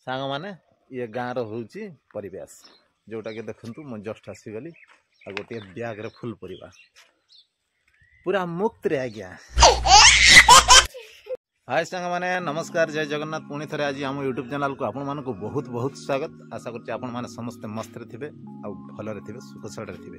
सांग माने ये गाँव रोचे परिवेश जोटा कि देखु मुझे जस्ट आसीगली आ गोटे ब्याग रे फुल परिवा पूरा मुक्त रे आज्ञा। हाय सांग माने नमस्कार जय जगन्नाथ पुणी थे आज आम यूट्यूब चैनल को आपण मानक बहुत बहुत स्वागत। आशा करते आपण माने समस्त मस्त रे थिबे आ भलरे थिबे सुखसड़ रे थिबे।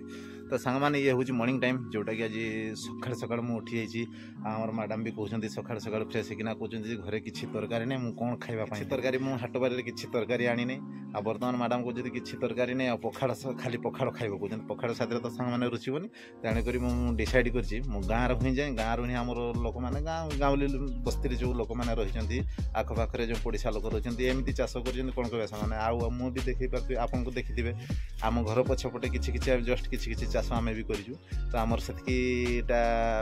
तो सांग माने ये हूँ मॉर्निंग टाइम जोटा कि आज सकाळ सकाळ मु उठी जाइए। आमर मैडम भी कहते सकाळ सकाळ फ्रेश होना कहते घरे किसी तरकारी नहीं मुझे कौन खाइबा किसी तरकारी मु हाट बारी किसी तरकारी आनी नहीं। आ बर्तमान मैडम को जब किसी तरकारी नहीं पखाड़ खाली पखाड़ खाइब कहते पखाड़ साथ तो सांग मैंने रुचबनी तेणुक मुझे डिसाइड कर गाँव ही जाए गाँव ही आम लोक मैंने गाँवली बस्ती जो लोक मैंने रही आखपाखे जो पड़िशा लोक रही एमती चाष कर कौन कह सामने आउ मुझे देखे पार्थ आपन को देखिथे आम घर पछपटे किसी जस्ट किसी चाष आम भी करूँ। तो आमर से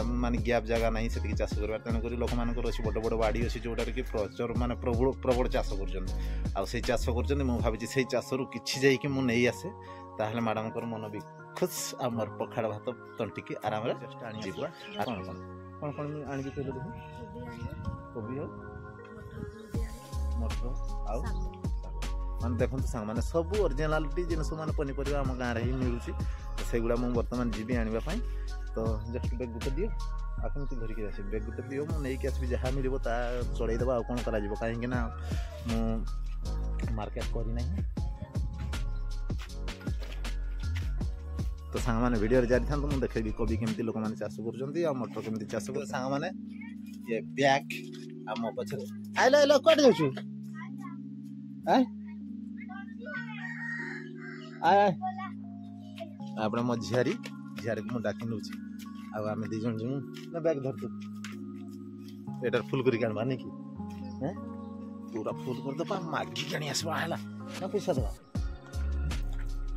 माने गैप जगह ना से चाष कर तेणुक लोक मान बड़ बड़ बाड़ी अच्छी जोटा कि प्रचुर माने प्रबल चाष कर चाष कर भावी से चाष रु कि जाकि मुझे आसे ताहले मैडम मन भी खुश आमर पखाड़ भात तंटिकी आराम जस्ट आनी कौन कौन कौन आनिक कहले देख कोबी हो मटर आउ माने देखो सांग मैंने सब ओरिजिनालिटी जिनस मैंने पनीपरिया आम गाँव ही मिलूँ तो सेगुड़ा मुझे बर्तमान जीवी आने तो जस्ट बेग गुटे दियो आपन धरिकी आस बेग गुटे दियो मुझे आसबि जहाँ मिल चलईदेव आ कौन कर कहीं मार्केट करना। तो सांग मैंने वीडियो जारी था मुझे देखेगी कोबी केमती लोक मैंने चाष कर मटर केमती चाष कर सांग मैंने ये बैग आम पछे आइल आइल कट जाऊ आपने मो झियारी झियारी को डाकी नौ आम दी जन जीमु ना बैग धर तू एटार फुल करी आनवा नहीं कि पूरा फुल कर दबा मागी जानी आसबा हैला ना पैसा दबा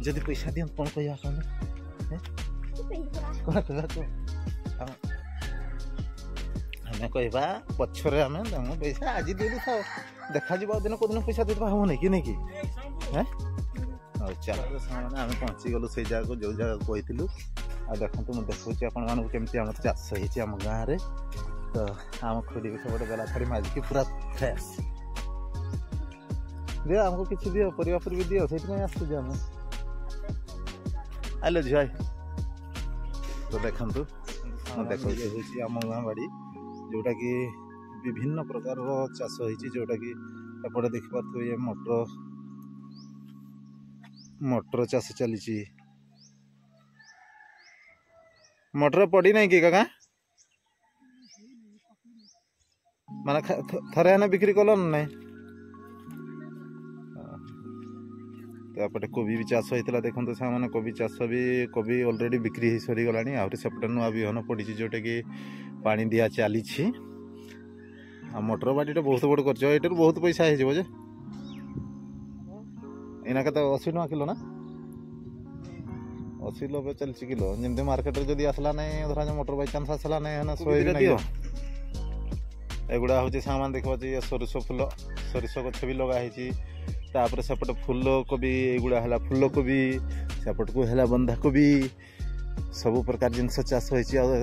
जदि पैसा दियन कौन कहया कौन कौन कहबा को हमें कहबा पछरे हमें दम पैसा आज देली था देखा जीव दिन को दिन पैसा देबा हो नहीं कि नहीं कि हैं और चलो सामने आम पहुँची गलु से जगह जो जगह कहीलु आ देखो मुझे देखा आपण मानक केमती आम चाष होती आम गाँव में। तो आम खुदी भी सब गला छाड़ी माजिकी पूरा फ्रेश दियो आमको किसी दियो परिवा भी दियो से आसुचे आम आलो झी तो देखु देखिए आम गाँ बाड़ी जोटा कि विभिन्न प्रकार चाष होती जोटा कि एपटे देखिपे ये मटर चाष चली मटर पड़ी नहीं कि काका माने थरे ना बिक्री कल ना तो आपटे कोबी भी चाष होता देखो तो मैंने कोबी चाष भी कोबी ऑलरेडी बिक्री हो सरी गला आहरी सेपटे नुआ बिहन पड़ी जोटा कि पानी दिया चली मटर बाटी बहुत बड़ कर बहुत पैसा हो इना के 80 टका किलो ना 80 90 चलती किलो जमी मार्केट में जब आसला नहीं धरा मटर बाई चान्स आसला नहीं सोयाबीन एगुड़ा हूँ सामान देखा ये सोरिष फुल सोरिष गछ भी लगाई तापर सेपटे फूल कोबी एगुड़ा है फूल कोबी सेपट को है बंधा कोबी सब प्रकार जिनस चाष हो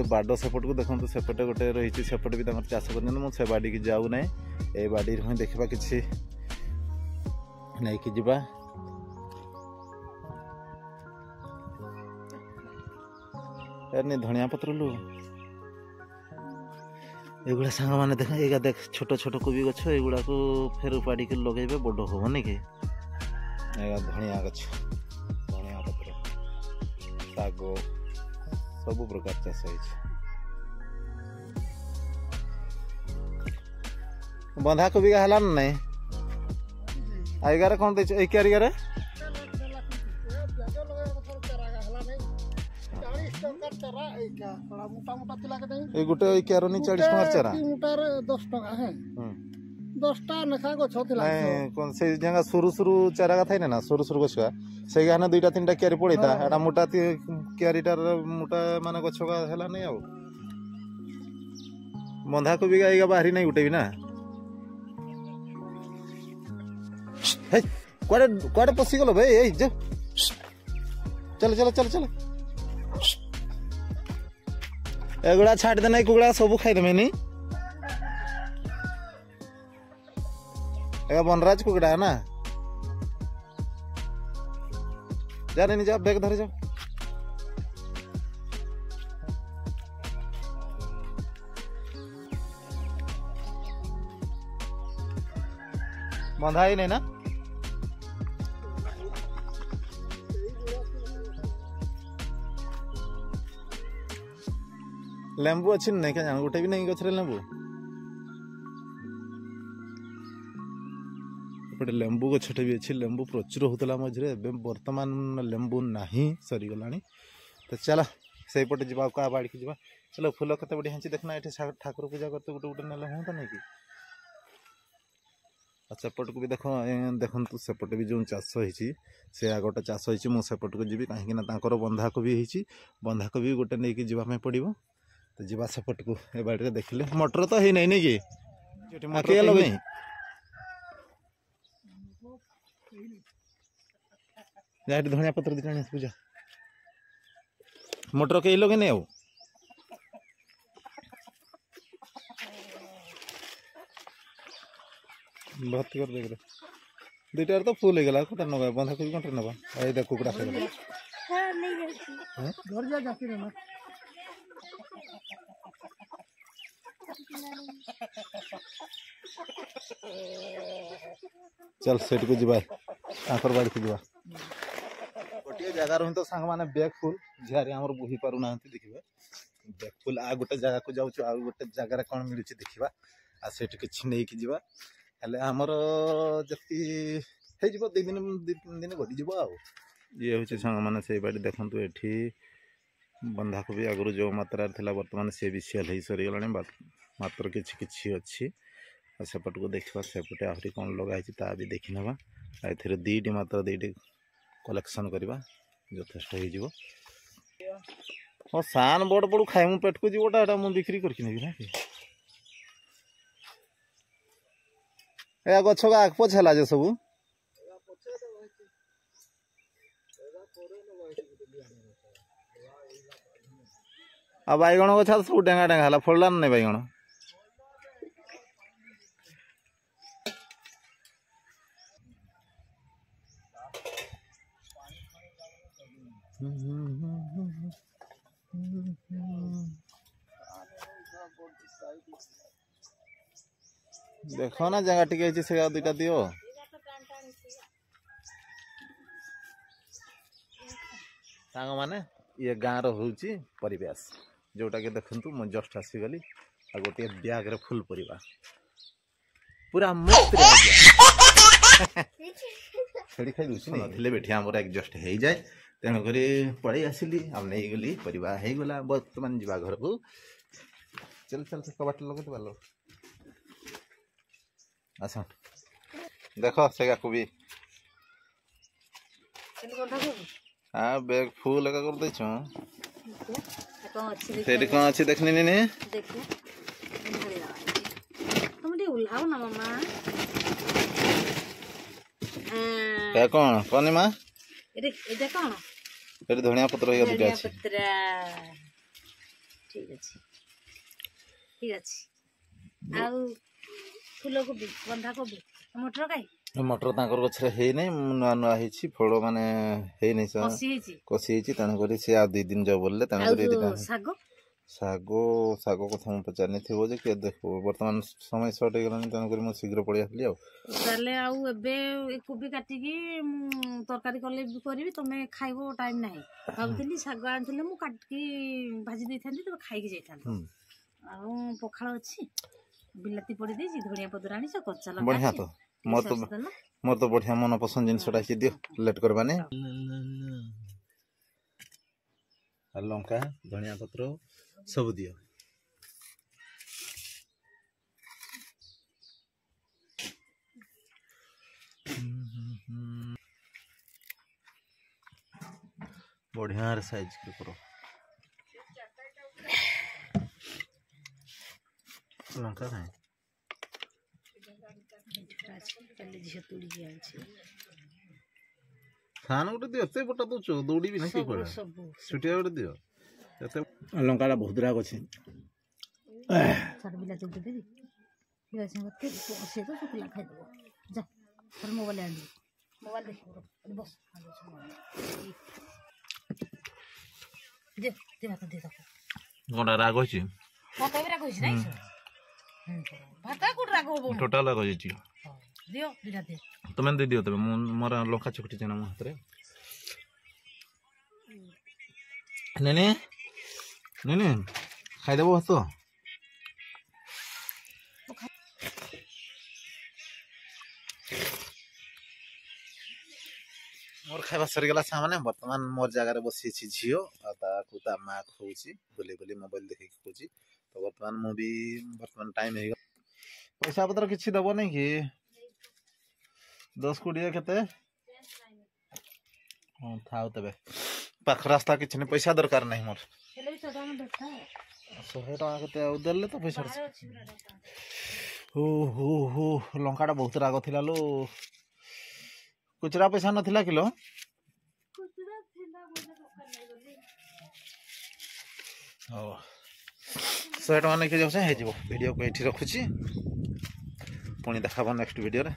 बाड़ सेपट को देखो सेपटे गोटे रही सेपटे भी चाष कर बाड़ी की जाऊ ना ये बाड़ी ही देखा कि नहीं कि जीवा नहीं धनिया पत्र लु एगुड़ा सांग मैंने देख एगा देख छोट छोट कोबी गछ एगुड़ा को फेर उपाड़ी के लगे बड़ हम नहीं कि धनिया गछ धनिया पत्र साग सब प्रकार चाष बंधा कोबी का है नहीं आइगारे कौन दे क्यारिगारे गोटे क्यार नहीं 40 टका चारा 10 टका है 10 टा नखा गछ थिला कौन से जगह शुरू शुरू चारा का थाई ना शुरू शुरू गछवा से गाना 2टा 3टा क्यारी पड़ीता एटा मोटा क्यारीटार मोटा माने गछ का हैला नहीं आ बंधा कोबी का बाहरी नहीं उठेबी ना हे कोड़े कोड़े पसी गलो भाई ए जा चल चल चल चल एगुड़ा छाड़ देना कुगड़ा सब खाई देमे नहीं एगा बनराज कुकड़ा है ना जा नहीं जा बैग धरे जाओ बंधा ही नहीं ना लेंबू अच्छी नहीं क्या जान गोटे भी नहीं गछरे लेंबू एपटे लेंबू गछटे भी अच्छी लेंबू प्रचुर होता मझे बर्तमान लेंबू नहीं सरीगला तो चल से पटे जा बाड़ी की जा चलो फूल कत बढ़िया अच्छी देखना ये ठाकुर पूजा करते गोटे गोटे ना हाँ नहीं कि सेपट को भी देख देखु सेपटे भी जो चाष होती से आगटा चाष होती मुझे सेपट को जी कहीं बंधाकोबी होती बंधाकोबी गोटे नहीं जावाई पड़ो तो जीवा सेपट को ए बाड़ी देखिले मटर तो है नहीं कि मटर लगे धनिया पत्र दिखा पूजा मटर कहीं लगे नहीं भर्ती कर देख दुईटार तो फुल हो गला कटा नगा बंधा कोबी कटा नगा ए देख कुकड़ा से घर जा जाती रहना चल सेट को जीवा आकर बाड़ी को जीवा गोटे जगह रही तो सांग माने बैग फुल झियारी हमर बुही पारु ना देखिबे बैग फुल आ गोटे जगह को जाउछु आ गोटे जगह कोन मिलुछि देखिबा आ सेट किछि नै कि जीवा हेले हमर जति हे जीवो 2 दिन घटी जीवो आ ये होछि सांग माने से बाड़ी देखंतु एठी बंधाकोबी आगुरी जो मात्रा थिला वर्तमान से भी सेल हो सरी गलानी मात्र किछि किछि अछि सेपट को देखा सेपटे आहरी कौन लगा ता भी देखी ना ए दीटी मात्र दीटी कलेक्शन करवा यथेष्ट हो हाँ सान बड़ बड़ खाए पेट को जीवटा मुझे बिक्री करके ना ए गछ आग पछला जो सब आ बैगण गछा सब डेंगा डेंगा है फलला नहीं बैगण देखो ना जगह टिके से दुटा दियो सांग माने ये गाँव रोचे परिवेश जोटा के देखु मुझे जस्ट आसीगली आ गोटे बैग रे फुल परिवा पूरा मस्त छेड़ी खाई दूसरी नथिले बेठी आमर एडजस्ट हो जाए तेणुक पड़े आसली आ नहीं गली परिवा हो गला बर्तमान जा घर को चल चल कबाट लगे तो भलो आस देख से भी हाँ बैग फुल एका कर दे सेठी कौन अच्छी देखनी नहीं क्या कौन कौन माँ कौन धनिया पत्र ठीक अच्छे ठीक अच्छे आउ फूलकोबी बंधाकोबी मटर काई मटर तांकर गछरे हे नै नुआ नुआ हेछि फळो माने हे नै कसी हेछि तने करी से आ 2 दिन जाव बोलले तने करी दिना सागो सागो सागो कथा हम पचारने थिबो जे के देखो वर्तमान समय शॉर्ट हे गलानी तने करी म शीघ्र पड़ी आसली आ ताले आउ एबे कोबी काटी की तरकारी करले भी करबी तमे खाइबो टाइम नाही भाबथिली सागो आनथिले मु काट की भाजी दैथांती तो खाइ की जैथांती आ पखाळ अछि बिलाती पड़ी दे धनिया पत्र आनी से कच्चा लगा बढ़िया तो मोर तो बढ़िया मन पसंद जिनसटा कि दियो लेट करबाने लंका धनिया पत्र सब दियो बढ़िया रे साइज के करो लंका है खाना गोटे दियो एते बटा दउछ दौड़ी भी नहीं पड़ा छुटिया गोटे दियो एते लंका बहुत राग अछि चार बिला चलते देबी बिला से मत से तो सुखला खाइ दो जा फिर मोबाइल आनी मोबाइल देखो बस दे दे भात दे ताको कोणा राग होची भात भी राग होइछ नहीं भात कोड राग होबो टोटल राग होची दियो दिला दे तुम दे दियो तबे मोर लंका चकटी चना मो हाथ रे नेने नेने खाइ देबो हस मोर खाइबा सरीगला सामने वर्तमान मोर जगह बसी झीओ ता माँ खोची बुले बुले मोबाइल देखे खोची तो वर्तमान मु भी वर्तमान टाइम है पैसा पत्र किसी दब नहीं कि 10-20 केते हाँ था तबे पाख रास्ता किसी नहीं पैसा दरकार नहीं मोर 100 टका केते देले तो पैसा हो लंकाटा बहुत राग थिला लो खुचरा पैसा नथिला किलो हो 100 टका नहीं के जाऊ से हे जीवो वीडियो को एठी रखुची पुणी देखाबो नेक्स्ट वीडियो रे।